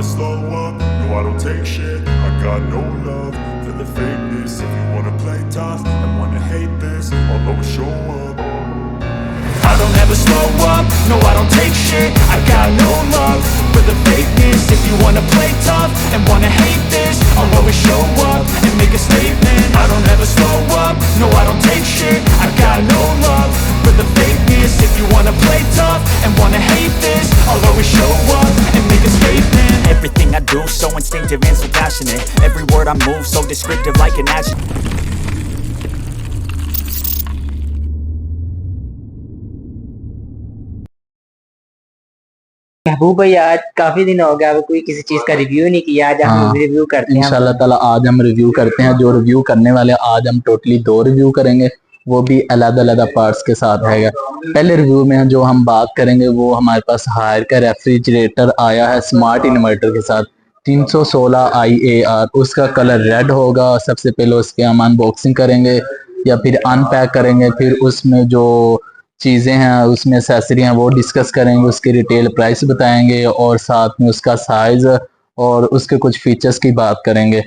slow up, no I don't take shit. I got no love for the fakeness. If you wanna play tough and wanna hate this, I'll always show up. I don't ever slow up, no I don't take shit. I got no love for the fakeness. If you wanna play tough and wanna hate this, I'll always show up and make a statement. I don't ever slow up, no I don't take shit. I got no love for the fakeness. If you wanna play tough and wanna hate this, I'll always show up and make a statement. Everything I do so instinctive and so passionate. Every word I move so descriptive like an adjective. महबूब भाई, आज काफी दिन हो गया, अब कोई किसी चीज का रिव्यू नहीं किया। आज हम रिव्यू करते हैं इंशाल्लाह ताला। आज हम रिव्यू करते हैं। जो रिव्यू करने वाले आज हम टोटली 2 रिव्यू करेंगे, वो भी अलग अलग पार्ट्स के साथ है। पहले रिव्यू में जो हम बात करेंगे वो हमारे पास हायर का रेफ्रिजरेटर आया है स्मार्ट इन्वर्टर के साथ 316 IAR। उसका कलर रेड होगा। सबसे पहले उसके हम अनबॉक्सिंग करेंगे या फिर अनपैक करेंगे, फिर उसमें जो चीज़ें हैं उसमें एक्सेसरी हैं वो डिस्कस करेंगे, उसके रिटेल प्राइस बताएंगे और साथ में उसका साइज़ और उसके कुछ फीचर्स की बात करेंगे।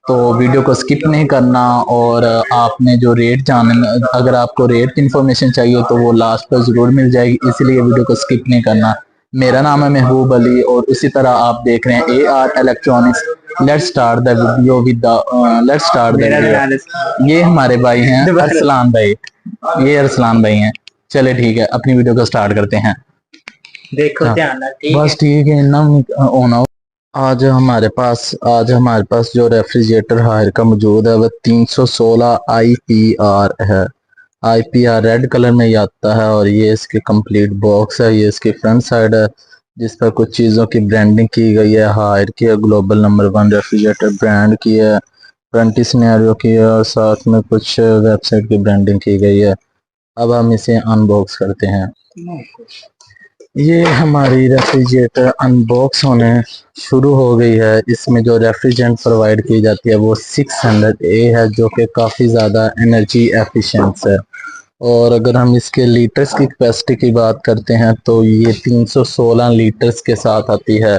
तो वीडियो को स्किप नहीं करना। और आपने जो रेट जानना, अगर आपको रेट की इंफॉर्मेशन चाहिए तो वो लास्ट पर ज़रूर मिल जाएगी, इसलिए वीडियो को स्किप नहीं करना। मेरा नाम है महबूब अली और इसी तरह आप देख रहे हैं AR electronics. Let's start the video with let's start the video. ये हमारे भाई हैं अरसलान भाई, ये अरसलान भाई हैं। चले ठीक है, अपनी वीडियो को स्टार्ट करते हैं। देखो ध्यान, बस ठीक है ना होना। आज हमारे पास जो रेफ्रिजरेटर हायर का मौजूद है वह 316 IPR है। IPR रेड कलर में ही आता है और ये इसके कंप्लीट बॉक्स है। ये इसकी फ्रंट साइड है जिस पर कुछ चीज़ों की ब्रांडिंग की गई है। हायर की है, ग्लोबल नंबर 1 रेफ्रिजरेटर ब्रांड की है, वारंटी सिनेरियो की है और साथ में कुछ वेबसाइट की ब्रांडिंग की गई है। अब हम इसे अनबॉक्स करते हैं। ये हमारी रेफ्रिजरेटर अनबॉक्स होने शुरू हो गई है। इसमें जो रेफ्रिजरेंट प्रोवाइड की जाती है वो 600A है, जो कि काफ़ी ज़्यादा एनर्जी एफिशिएंट है। और अगर हम इसके लीटर्स की कैपेसिटी की बात करते हैं तो ये 316 लीटर्स के साथ आती है,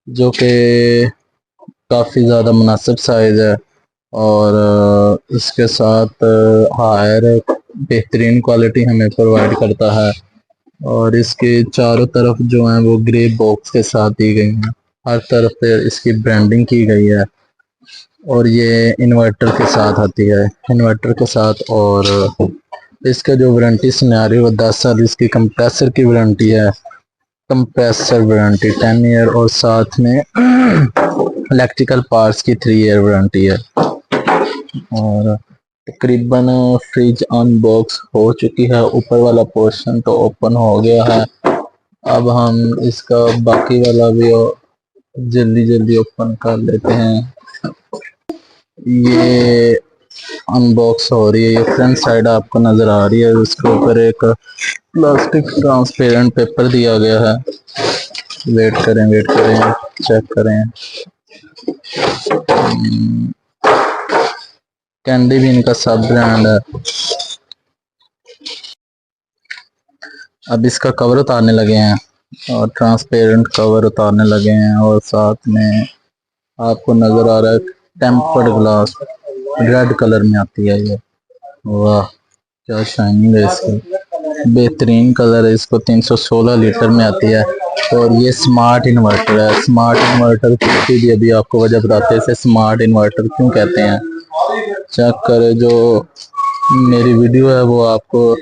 जो कि काफ़ी ज़्यादा मुनासिब साइज़ है। और इसके साथ हायर बेहतरीन क्वालिटी हमें प्रोवाइड करता है और इसके चारों तरफ जो हैं वो ग्रे बॉक्स के साथ दी गई हैं। हर तरफ पे इसकी ब्रांडिंग की गई है और ये इन्वर्टर के साथ आती है, इन्वर्टर के साथ। और इसका जो वारंटी सिनेरियो 10 साल इसकी कंप्रेसर की वारंटी है, कंप्रेसर वारंटी 10 ईयर और साथ में इलेक्ट्रिकल पार्ट्स की 3 ईयर वारंटी है। और तकरीबन फ्रिज अनबॉक्स हो चुकी है, ऊपर वाला पोर्शन तो ओपन हो गया है। अब हम इसका बाकी वाला भी जल्दी जल्दी ओपन कर लेते हैं। ये अनबॉक्स हो रही है। ये फ्रंट साइड आपको नजर आ रही है, उसके ऊपर एक प्लास्टिक ट्रांसपेरेंट पेपर दिया गया है। वेट करें चेक करें। कैंडी भी इनका सब ब्रांड है। अब इसका कवर उतारने लगे हैं और ट्रांसपेरेंट कवर उतारने लगे हैं और साथ में आपको नजर आ रहा है टेम्पर्ड ग्लास रेड कलर में आती है। ये वाह क्या शाइनिंग है इसकी, बेहतरीन कलर है। इसको 316 लीटर में आती है और ये स्मार्ट इन्वर्टर है। स्मार्ट इन्वर्टर की भी अभी आपको वजह बताते हैं इसे स्मार्ट इन्वर्टर क्यों कहते हैं। चेक करें, जो मेरी वीडियो है वो आपको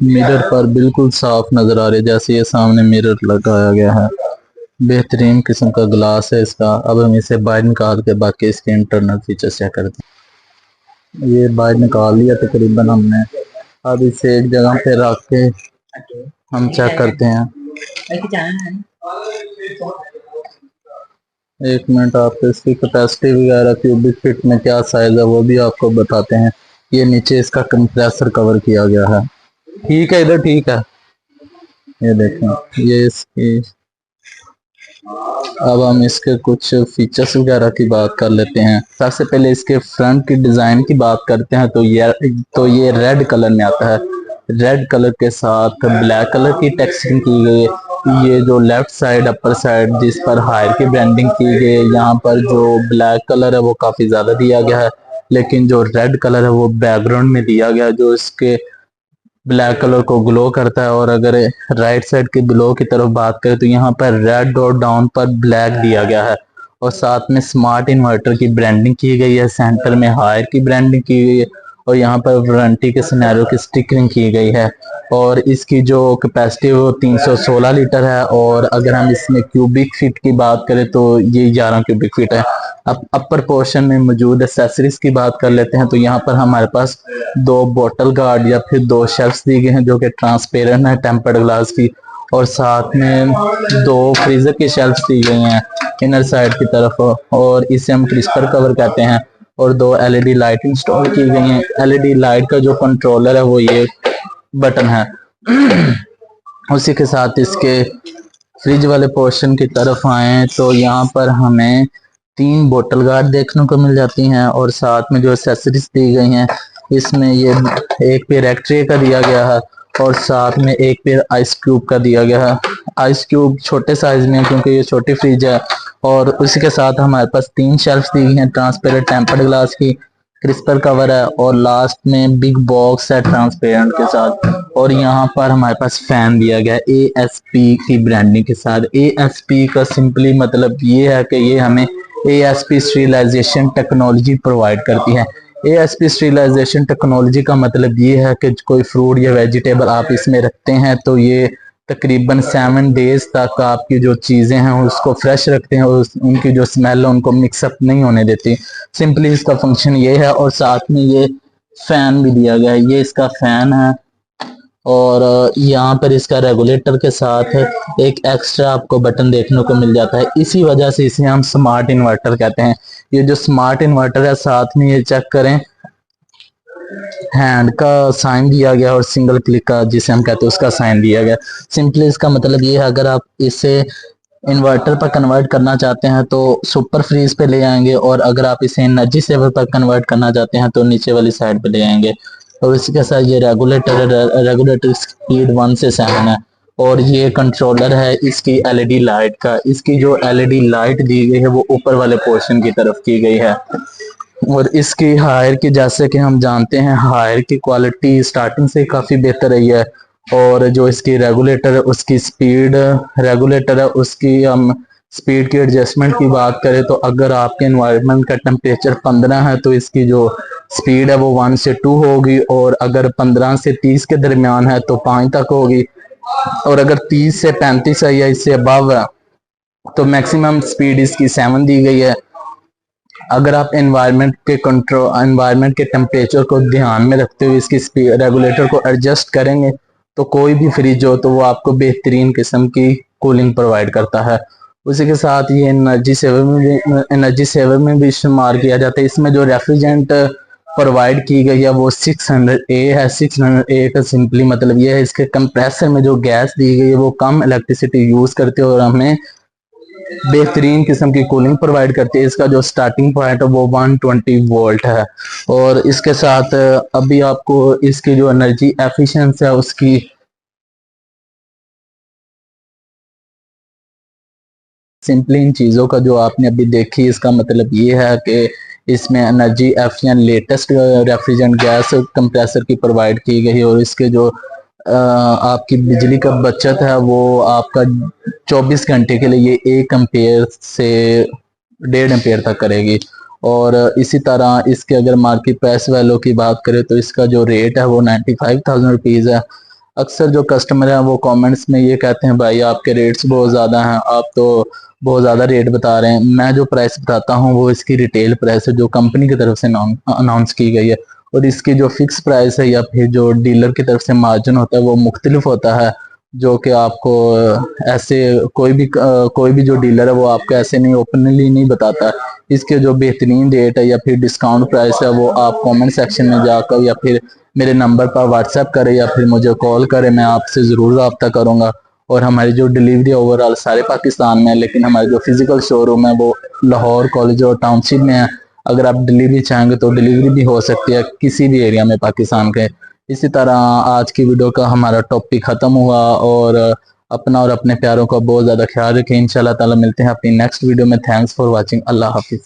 मिरर पर बिल्कुल साफ नजर आ रही है, जैसे ये सामने मिरर लगाया गया है। बेहतरीन किस्म का ग्लास है इसका। अब हम इसे बाहर निकाल के बाकी इसके इंटरनल फीचर्स चेक करते हैं। ये बाहर निकाल लिया तकरीबन हमने। अब इसे एक जगह पे रख के हम चेक करते हैं। एक मिनट, आपको इसकी कैपेसिटी वगैरह क्यूबिक फीट में क्या साइज है वो भी आपको बताते हैं। ये नीचे इसका कंप्रेसर कवर किया गया है। ठीक है, इधर ठीक है, ये देखें ये इसकी। अब हम इसके कुछ फीचर्स वगैरह की बात कर लेते हैं। सबसे पहले इसके फ्रंट की डिजाइन की बात करते हैं तो ये रेड कलर में आता है। रेड कलर के साथ ब्लैक कलर की टेक्सचरिंग की गई है। ये जो लेफ्ट साइड अपर साइड जिस पर हायर की ब्रांडिंग की गई है, यहाँ पर जो ब्लैक कलर है वो काफी ज्यादा दिया गया है, लेकिन जो रेड कलर है वो बैकग्राउंड में दिया गया है, जो इसके ब्लैक कलर को ग्लो करता है। और अगर राइट साइड के ग्लो की तरफ बात करें तो यहाँ पर रेड और डाउन पर ब्लैक दिया गया है, और साथ में स्मार्ट इन्वर्टर की ब्रांडिंग की गई है, सेंटर में हायर की ब्रांडिंग की गई है, और यहाँ पर वारंटी के सिनेरियो की स्टिकरिंग की गई है। और इसकी जो कैपेसिटी है वो 316 लीटर है, और अगर हम इसमें क्यूबिक फीट की बात करें तो ये 11 क्यूबिक फीट है। अब अपर पोर्शन में मौजूद एक्सेसरीज की बात कर लेते हैं, तो यहाँ पर हमारे पास 2 बोतल गार्ड या फिर 2 शेल्फ्स दी गए हैं जो कि ट्रांसपेरेंट है टेम्पर्ड ग्लास की, और साथ में 2 फ्रीजर की शेल्फ्स दी गई हैं इनर साइड की तरफ, और इसे हम क्रिस्पर कवर कहते हैं, और 2 एलईडी लाइट इंस्टॉल की गई हैं। एलईडी लाइट का जो कंट्रोलर है वो ये बटन है। उसी के साथ इसके फ्रिज वाले पोर्शन की तरफ आए तो यहाँ पर हमें 3 बोतल गार्ड देखने को मिल जाती हैं, और साथ में जो एक्सेसरीज दी गई हैं इसमें ये एक पेयर एक्ट्रे का दिया गया है, और साथ में एक पेयर आइस क्यूब का दिया गया है। आइस क्यूब छोटे साइज में क्योंकि ये छोटी फ्रिज है, और उसी के साथ हमारे पास 3 शेल्फ्स दी गई हैं ट्रांसपेरेंट टेम्पर्ड ग्लास की, क्रिस्पर कवर है, और लास्ट में बिग बॉक्स है ट्रांसपेरेंट के साथ। और यहाँ पर हमारे पास फैन दिया गया है ASP की ब्रांडिंग के साथ। ASP का सिंपली मतलब ये है कि ये हमें ASP स्टीरिलाइजेशन टेक्नोलॉजी प्रोवाइड करती है। ASP स्टीरिलाइजेशन टेक्नोलॉजी का मतलब ये है कि कोई फ्रूट या वेजिटेबल आप इसमें रखते हैं तो ये तकरीबन 7 डेज तक आपकी जो चीज़ें हैं उसको फ्रेश रखते हैं, और उनकी जो स्मेल है उनको मिक्सअप नहीं होने देती। सिंपली इसका फंक्शन ये है, और साथ में ये फैन भी दिया गया है, ये इसका फैन है, और यहाँ पर इसका रेगुलेटर के साथ एक एक्स्ट्रा आपको बटन देखने को मिल जाता है। इसी वजह से इसे हम स्मार्ट इन्वर्टर कहते हैं। ये जो स्मार्ट इन्वर्टर है साथ में ये चेक करें हैंड का साइन दिया गया और सिंगल क्लिक का जिसे हम कहते हैं उसका साइन दिया गया। सिंपली इसका मतलब ये है अगर आप इसे इन्वर्टर पर कन्वर्ट करना चाहते हैं तो सुपर फ्रीज पे ले आएंगे, और अगर आप इसे एनर्जी सेवर पर कन्वर्ट करना चाहते हैं तो नीचे वाली साइड पे ले आएंगे। और इसी के साथ ये रेगुलेटर स्पीड 1 से 7 है, और ये कंट्रोलर है इसकी एलईडी लाइट का। इसकी जो एलईडी लाइट दी गई है वो ऊपर वाले पोर्शन की तरफ की गई है, और इसकी हायर की जैसे कि हम जानते हैं हायर की क्वालिटी स्टार्टिंग से काफ़ी बेहतर रही है। और जो इसकी रेगुलेटर है उसकी स्पीड रेगुलेटर है उसकी हम स्पीड की एडजस्टमेंट की बात करें तो अगर आपके एनवायरनमेंट का टेम्परेचर 15 है तो इसकी जो स्पीड है वो 1 से 2 होगी, और अगर 15 से 30 के दरमियान है तो 5 तक होगी, और अगर 30 से 35 है या इससे अबव है तो मैक्सिमम स्पीड इसकी 7 दी गई है। अगर आप एनवायरनमेंट के टेम्परेचर को ध्यान में रखते हुए इसकी रेगुलेटर को एडजस्ट करेंगे तो कोई भी फ्रिज हो तो वो आपको बेहतरीन किस्म की कूलिंग प्रोवाइड करता है। उसी के साथ ये एनर्जी सेवर में भी शुमार किया जाता है। इसमें जो रेफ्रिजरेंट प्रोवाइड की गई है वो 600A है। 600A का सिंपली मतलब ये है इसके कंप्रेसर में जो गैस दी गई है वो कम इलेक्ट्रिसिटी यूज करते हैं और हमें बेहतरीन किस्म की कूलिंग प्रोवाइड करती है। इसका जो स्टार्टिंग पॉइंट है वो 120 वोल्ट है, और इसके साथ अभी आपको इसकी जो एनर्जी एफिशिएंसी है उसकी सिंपली इन चीज़ों का जो आपने अभी देखी इसका मतलब ये है कि इसमें energy efficient latest refrigerant gas compressor की प्रोवाइड की गई है, और इसके जो आपकी बिजली का बचत है वो आपका 24 घंटे के लिए ये 1 एम्पेयर से 1.5 एम्पेयर तक करेगी। और इसी तरह इसके अगर मार्केट प्राइस वैल्यू की बात करें तो इसका जो रेट है वो 95,000 रुपीज़ है। अक्सर जो कस्टमर हैं वो कमेंट्स में ये कहते हैं भाई आपके रेट्स बहुत ज़्यादा हैं, आप तो बहुत ज़्यादा रेट बता रहे हैं। मैं जो प्राइस बताता हूँ वो इसकी रिटेल प्राइस है जो कंपनी की तरफ से अनाउंस की गई है, और इसकी जो फिक्स प्राइस है या फिर जो डीलर की तरफ से मार्जिन होता है वो मुख्तलिफ होता है, जो कि आपको ऐसे कोई भी जो डीलर है वो आपको ऐसे नहीं ओपनली नहीं बताता। इसके जो बेहतरीन रेट है या फिर डिस्काउंट प्राइस है वो आप कमेंट सेक्शन में जाकर या फिर मेरे नंबर पर व्हाट्सएप करें या फिर मुझे कॉल करें, मैं आपसे ज़रूर रब्ता करूँगा। और हमारी जो डिलीवरी ओवरऑल सारे पाकिस्तान में है, लेकिन हमारे जो फिजिकल शोरूम है वो लाहौर कॉलेज और टाउनशिप में है। अगर आप डिलीवरी चाहेंगे तो डिलीवरी भी हो सकती है किसी भी एरिया में पाकिस्तान के। इसी तरह आज की वीडियो का हमारा टॉपिक ख़त्म हुआ, और अपना और अपने प्यारों का बहुत ज़्यादा ख्याल रखें। इंशाल्लाह ताला मिलते हैं अपनी नेक्स्ट वीडियो में। Thanks for watching. अल्लाह हाफिज़।